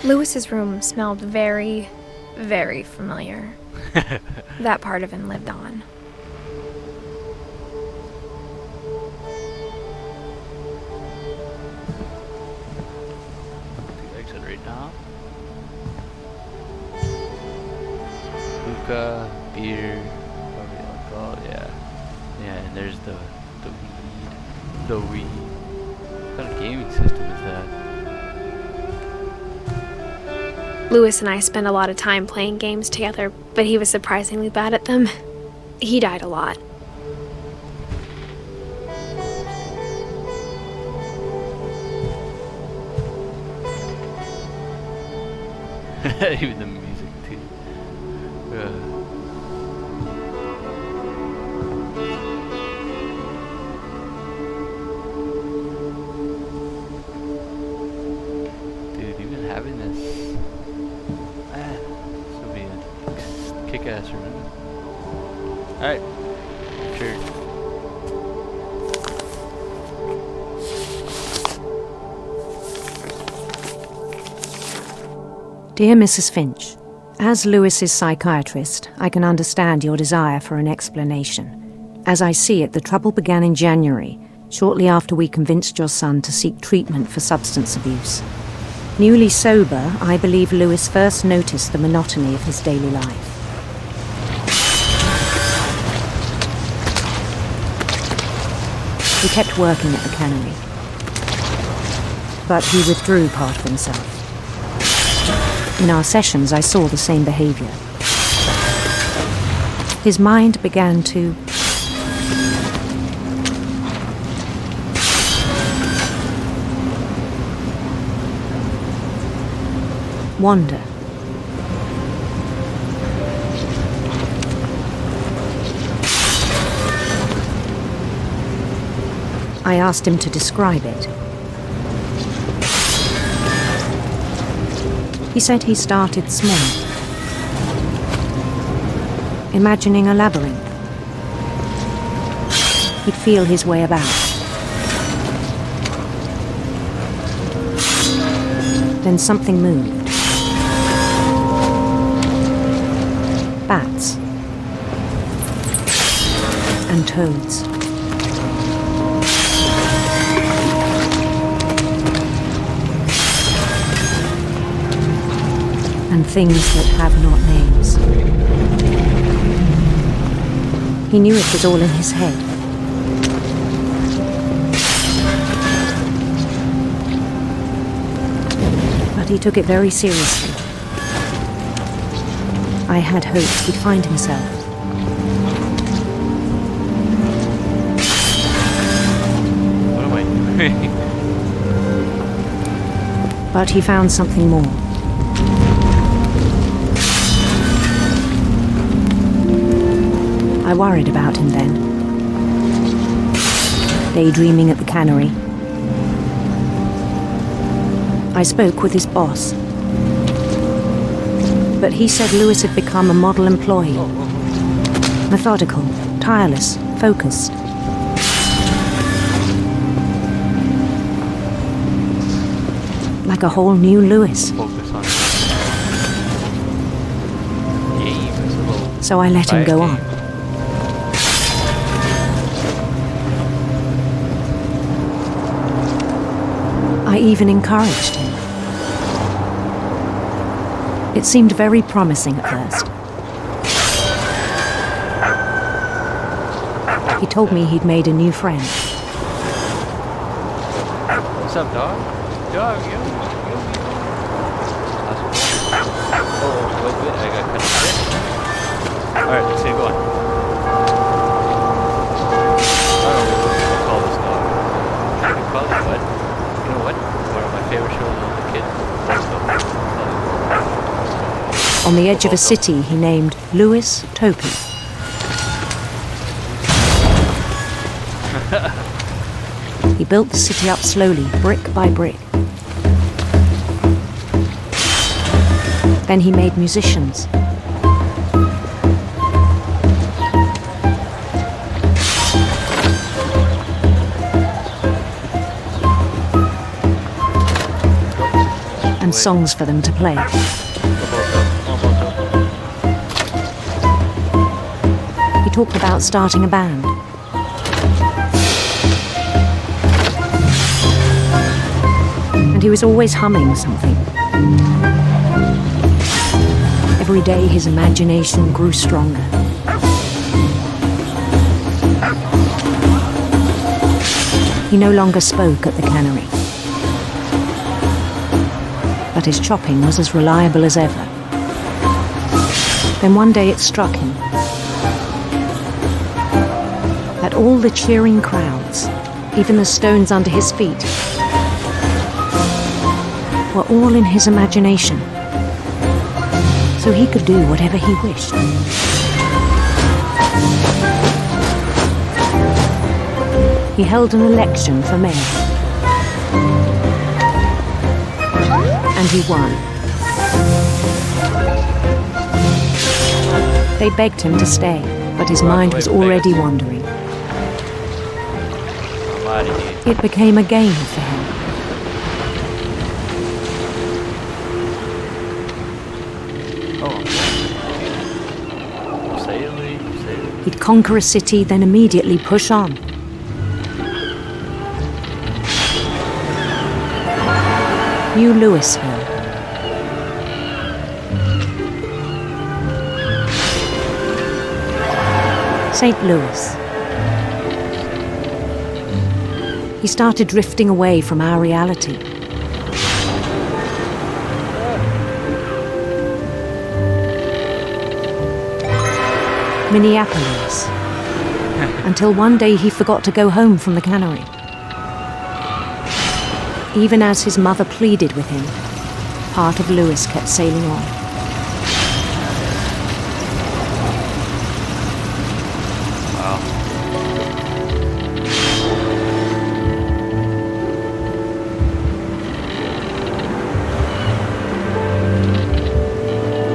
Lewis's room smelled very, very familiar. That part of him lived on. The exit right now. Hookah, beer, whatever you want to call it, yeah. Yeah, and there's the weed. The weed. What kind of gaming system is that? Lewis and I spent a lot of time playing games together, but he was surprisingly bad at them. He died a lot. Even the music too. Dude, even having this, this would be a kick-ass room. Alright, sure. Dear Mrs. Finch, as Lewis's psychiatrist, I can understand your desire for an explanation. As I see it, the trouble began in January, shortly after we convinced your son to seek treatment for substance abuse. Newly sober, I believe Lewis first noticed the monotony of his daily life. He kept working at the cannery, but he withdrew part of himself. In our sessions, I saw the same behavior. His mind began to wander. I asked him to describe it. He said he started small, imagining a labyrinth. He'd feel his way about. Then something moved. Bats and toads. And things that have not names. He knew it was all in his head. But he took it very seriously. I had hoped he'd find himself. What am I doing? But he found something more. I worried about him then. Daydreaming at the cannery. I spoke with his boss. But he said Lewis had become a model employee. Methodical, tireless, focused. Like a whole new Lewis. Focus on game. It's a little So I let him go on. I even encouraged him. It seemed very promising at first. He told me he'd made a new friend. What's up, dog? Dog, yo. Oh, wait, I got cut shit. Alright, let's see, go on. I don't know what to call this dog. I can call it, but you know what? One of my favorite shows as a kid. On the edge of a city he named Lewis Topi. He built the city up slowly, brick by brick. Then he made musicians. And songs for them to play. He talked about starting a band. And he was always humming something. Every day his imagination grew stronger. He no longer spoke at the cannery. But his chopping was as reliable as ever. Then one day it struck him that all the cheering crowds, even the stones under his feet, were all in his imagination, so he could do whatever he wished. He held an election for mayor, and he won. They begged him to stay, but his mind was already wandering. It became a game for him. He'd conquer a city, then immediately push on. New Louisville. St. Louis. He started drifting away from our reality. Minneapolis. Until one day he forgot to go home from the cannery. Even as his mother pleaded with him, part of Louis kept sailing on. Wow.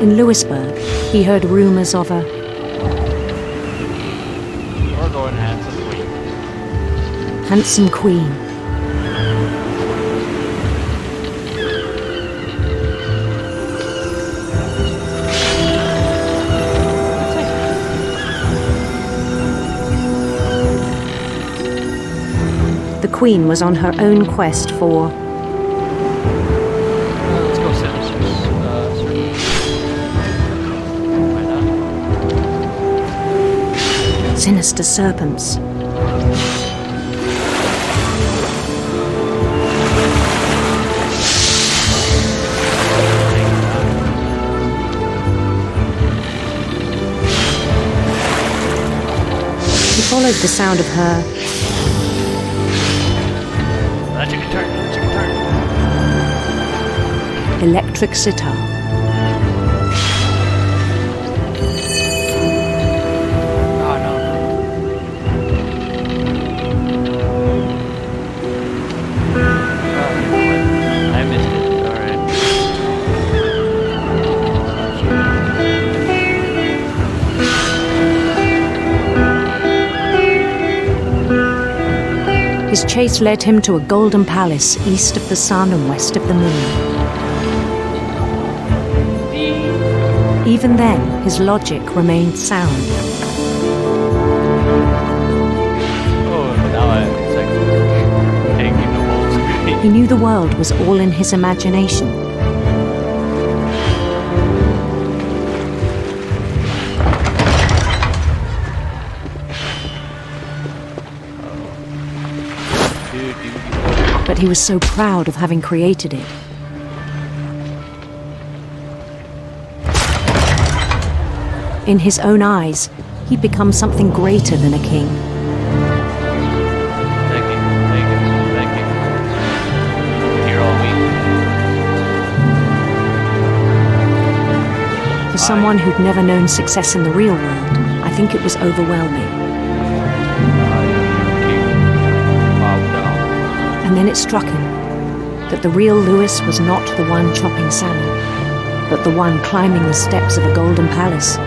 In Louisburg, he heard rumors of a handsome queen. The queen was on her own quest for Let's go Sinisters. Why not? sinister serpents. He followed the sound of her electric sitar. Oh no. I missed it. Alright. His chase led him to a golden palace east of the sun and west of the moon. Even then, his logic remained sound. Oh, now it's like taking the whole screen. He knew the world was all in his imagination. But he was so proud of having created it. In his own eyes, he'd become something greater than a king. Thank you. Here all week. For someone who'd never known success in the real world, I think it was overwhelming. And then it struck him that the real Louis was not the one chopping salmon, but the one climbing the steps of a golden palace.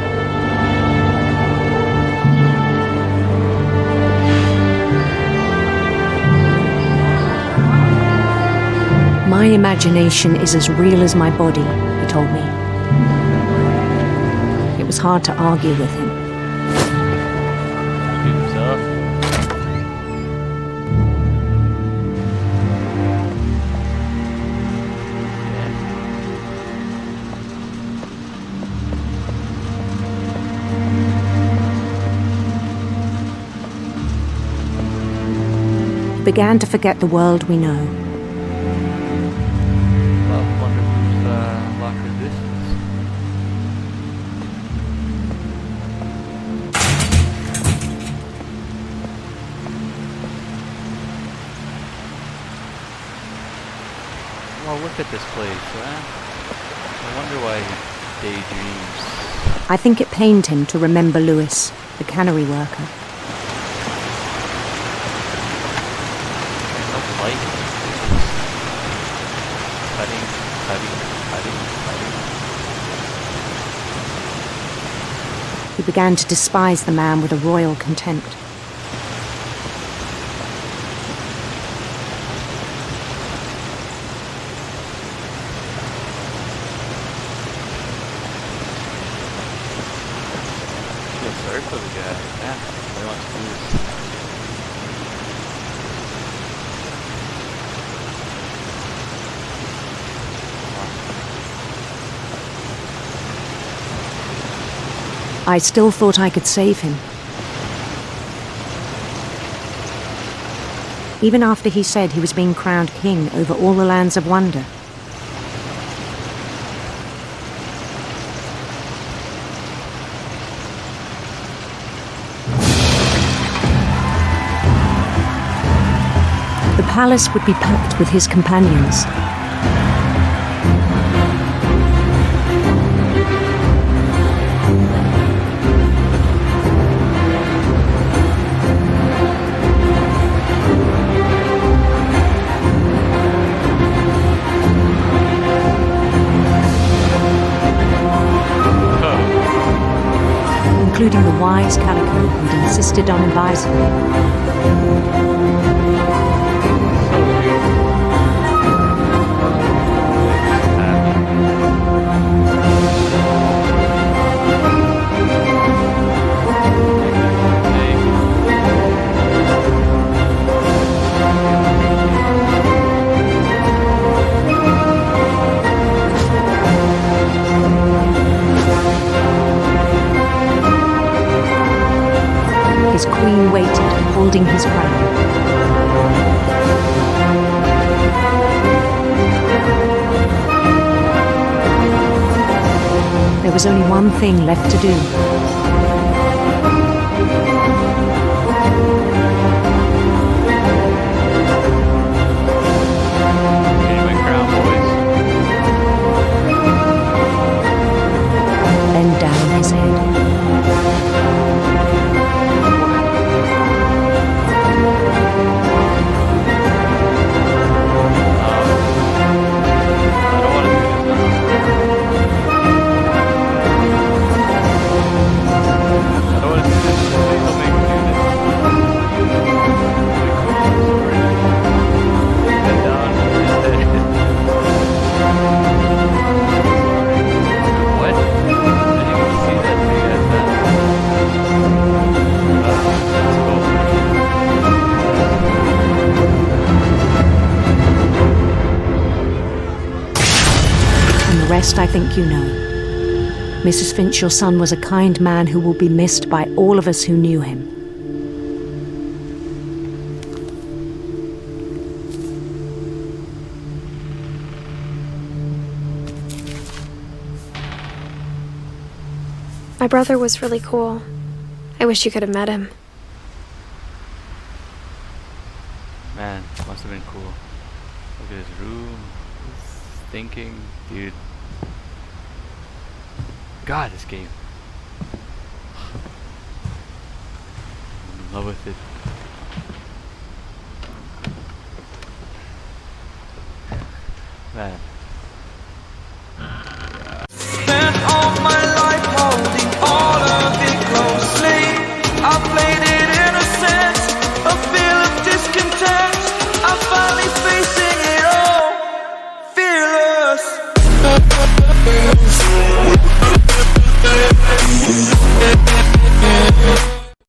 My My imagination is as real as my body, he told me. It was hard to argue with him. Scoops up. He began to forget the world we know. Well, I wonder whose locker this is. Well, look at this place, huh? I wonder why he daydreams. I think it pained him to remember Lewis, the cannery worker. No light. Cutting, cutting, cutting, cutting. He began to despise the man with a royal contempt. Feel sorry for the guy. Yeah, he wants to do this. I still thought I could save him. Even after he said he was being crowned king over all the lands of wonder. The palace would be packed with his companions. Including the wise Calico who'd insisted on advising me. His queen waited, holding his crown. There was only one thing left to do. Getting my crown, boys. Bend down his head. Rest I think you know. Mrs. Finch, your son was a kind man who will be missed by all of us who knew him. My brother was really cool. I wish you could have met him. Man, must have been cool. Look at his room. He's thinking, dude. God, this game. I'm in love with it. Man.